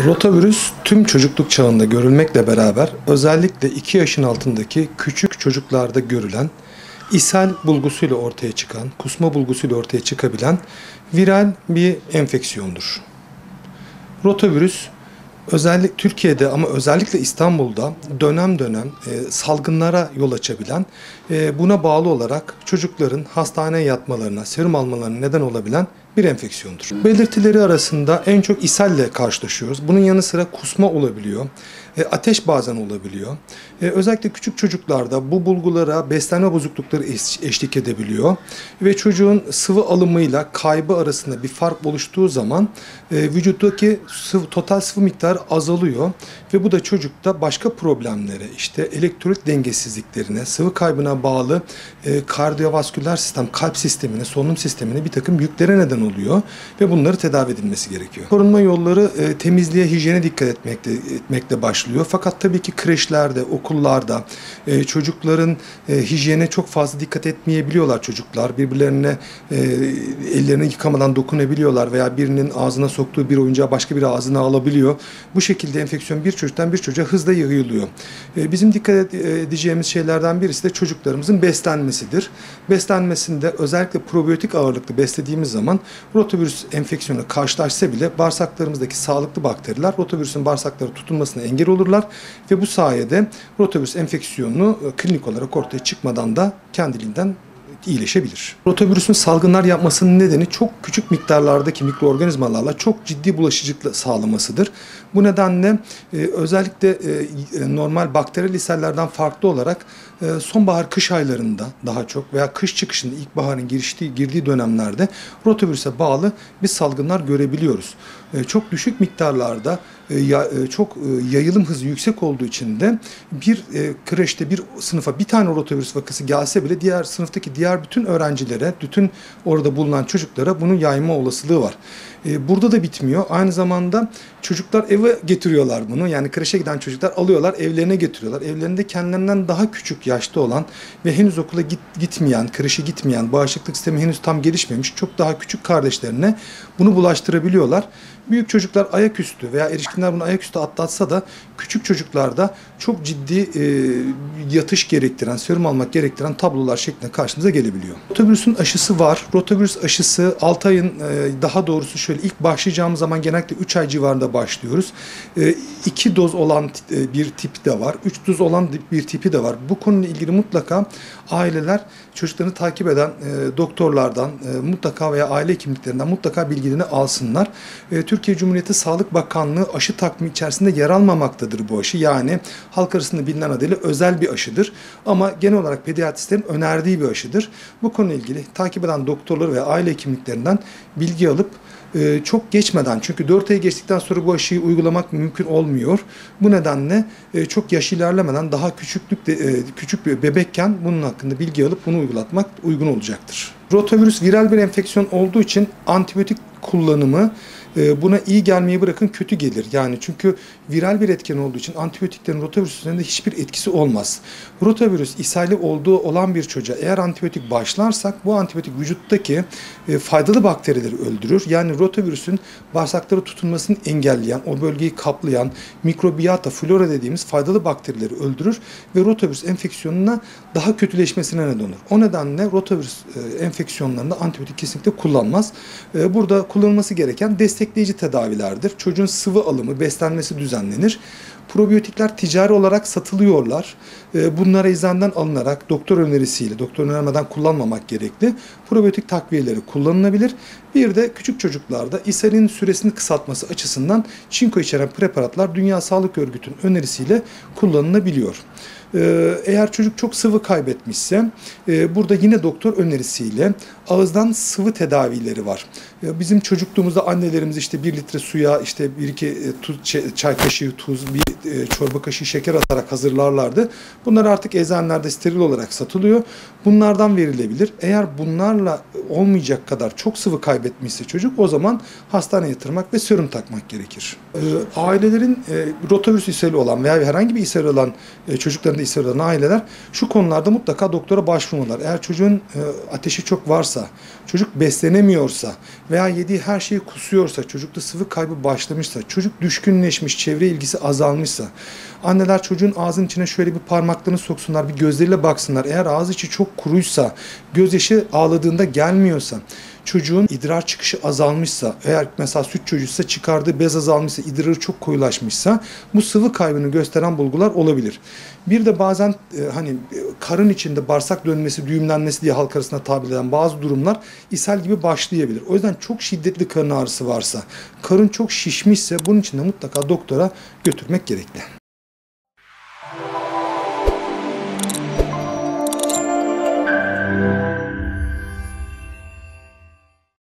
Rotavirüs tüm çocukluk çağında görülmekle beraber özellikle 2 yaşın altındaki küçük çocuklarda görülen ishal bulgusuyla ortaya çıkan, kusma bulgusuyla ortaya çıkabilen viral bir enfeksiyondur. Rotavirüs özellikle Türkiye'de ama özellikle İstanbul'da dönem dönem salgınlara yol açabilen, buna bağlı olarak çocukların hastaneye yatmalarına, serum almalarına neden olabilen bir enfeksiyondur. Belirtileri arasında en çok ishalle karşılaşıyoruz. Bunun yanı sıra kusma olabiliyor. Ateş bazen olabiliyor. Özellikle küçük çocuklarda bu bulgulara beslenme bozuklukları eşlik edebiliyor. Ve çocuğun sıvı alımıyla kaybı arasında bir fark oluştuğu zaman vücuttaki total sıvı miktarı azalıyor. Ve bu da çocukta başka problemlere, işte elektrolit dengesizliklerine, sıvı kaybına bağlı kardiyovasküler sistem, kalp sistemine, solunum sistemine bir takım yüklere neden oluyor. Ve bunları tedavi edilmesi gerekiyor. Korunma yolları temizliğe, hijyene dikkat etmekle başlıyor. Fakat tabii ki kreşlerde, okullarda çocukların hijyene çok fazla dikkat etmeyebiliyorlar çocuklar. Birbirlerine ellerini yıkamadan dokunabiliyorlar veya birinin ağzına soktuğu bir oyuncağı başka bir ağzına alabiliyor. Bu şekilde enfeksiyon bir çocuktan bir çocuğa hızla yayılıyor. Bizim dikkat edeceğimiz şeylerden birisi de çocuklarımızın beslenmesidir. Beslenmesinde özellikle probiyotik ağırlıklı beslediğimiz zaman rotavirüs enfeksiyonu karşılaşsa bile bağırsaklarımızdaki sağlıklı bakteriler rotavirüsün bağırsaklara tutunmasına engel olurlar ve bu sayede rotavirüs enfeksiyonu klinik olarak ortaya çıkmadan da kendiliğinden iyileşebilir. Rotavirüsün salgınlar yapmasının nedeni çok küçük miktarlardaki mikroorganizmalarla çok ciddi bulaşıcılık sağlamasıdır. Bu nedenle özellikle normal bakteriyel ishallerden farklı olarak sonbahar kış aylarında daha çok veya kış çıkışında ilkbaharın girdiği dönemlerde rotavirüse bağlı bir salgınlar görebiliyoruz. Çok düşük miktarlarda çok yayılım hızı yüksek olduğu için de bir kreşte bir sınıfa bir tane rotavirüs vakası gelse bile diğer sınıftaki diğer bütün öğrencilere, bütün orada bulunan çocuklara bunun yayma olasılığı var. Burada da bitmiyor. Aynı zamanda çocuklar eve getiriyorlar bunu. Yani kreşe giden çocuklar alıyorlar, evlerine getiriyorlar. Evlerinde kendilerinden daha küçük yaşta olan ve henüz okula gitmeyen, kreşe gitmeyen, bağışıklık sistemi henüz tam gelişmemiş, çok daha küçük kardeşlerine bunu bulaştırabiliyorlar. Büyük çocuklar ayaküstü veya erişkinler bunu ayaküstü atlatsa da küçük çocuklarda çok ciddi yatış gerektiren, serum almak gerektiren tablolar şeklinde karşımıza gelebiliyor. Rotavirüsün aşısı var. Rotavirüs aşısı 6 ayın daha doğrusu şöyle ilk başlayacağımız zaman genellikle 3 ay civarında başlıyoruz. 2 doz olan bir tipi de var. 3 doz olan bir tipi de var. Bu konuyla ilgili mutlaka aileler çocuklarını takip eden doktorlardan mutlaka veya aile hekimliklerinden mutlaka bilgilerini alsınlar. Türkiye Cumhuriyeti Sağlık Bakanlığı aşı takvimi içerisinde yer almamaktadır bu aşı. Yani halk arasında bilinen adıyla özel bir aşıdır. Ama genel olarak pediatristlerin önerdiği bir aşıdır. Bu konuyla ilgili takip eden doktorları ve aile hekimliklerinden bilgi alıp çok geçmeden, çünkü 4 ay geçtikten sonra bu aşıyı uygulamak mümkün olmuyor. Bu nedenle çok yaş ilerlemeden daha küçük bir bebekken bunun hakkında bilgi alıp bunu uygulatmak uygun olacaktır. Rotavirüs viral bir enfeksiyon olduğu için antibiyotik kullanımı buna iyi gelmeyi bırakın kötü gelir. Yani çünkü viral bir etken olduğu için antibiyotiklerin rotavirüs üzerinde hiçbir etkisi olmaz. Rotavirüs ishali olan bir çocuğa eğer antibiyotik başlarsak bu antibiyotik vücuttaki faydalı bakterileri öldürür. Yani rotavirüsün bağırsaklara tutunmasını engelleyen, o bölgeyi kaplayan mikrobiyata, flora dediğimiz faydalı bakterileri öldürür ve rotavirüs enfeksiyonuna daha kötüleşmesine neden olur. O nedenle rotavirüs enfeksiyonlarında antibiyotik kesinlikle kullanmaz. Burada kullanılması gereken destekleyici tedavilerdir. Çocuğun sıvı alımı, beslenmesi düzenlenir. Probiyotikler ticari olarak satılıyorlar. Bunlara eczaneden alınarak doktor önerisiyle, doktor önermeden kullanmamak gerekli. Probiyotik takviyeleri kullanılabilir. Bir de küçük çocuklarda ishalin süresini kısaltması açısından çinko içeren preparatlar Dünya Sağlık Örgütü'nün önerisiyle kullanılabiliyor. Eğer çocuk çok sıvı kaybetmişse burada yine doktor önerisiyle ağızdan sıvı tedavileri var. Bizim çocukluğumuzda annelerimiz işte 1 litre suya işte 1-2 çay kaşığı tuz, bir çorba kaşığı şeker atarak hazırlarlardı. Bunlar artık eczanelerde steril olarak satılıyor. Bunlardan verilebilir. Eğer bunlarla olmayacak kadar çok sıvı kaybetmişse çocuk, o zaman hastaneye yatırmak ve serum takmak gerekir. Ailelerin rotavirüs ishali olan veya herhangi bir ishali olan çocuklarında ishali olan aileler şu konularda mutlaka doktora başvurmalılar. Eğer çocuğun ateşi çok varsa, çocuk beslenemiyorsa veya yediği her şeyi kusuyorsa, çocukta sıvı kaybı başlamışsa, çocuk düşkünleşmiş, çevre ilgisi azalmışsa, anneler çocuğun ağzının içine şöyle bir parmaklarını soksunlar, bir gözleriyle baksınlar. Eğer ağzı içi çok kuruysa, gözyaşı ağladığında gelmiyorsa, çocuğun idrar çıkışı azalmışsa, eğer mesela süt çocuğuysa çıkardığı bez azalmışsa, idrarı çok koyulaşmışsa, bu sıvı kaybını gösteren bulgular olabilir. Bir de bazen karın içinde bağırsak dönmesi, düğümlenmesi diye halk arasında tabir edilen bazı durumlar ishal gibi başlayabilir. O yüzden çok şiddetli karın ağrısı varsa, karın çok şişmişse bunun için de mutlaka doktora götürmek gerekli.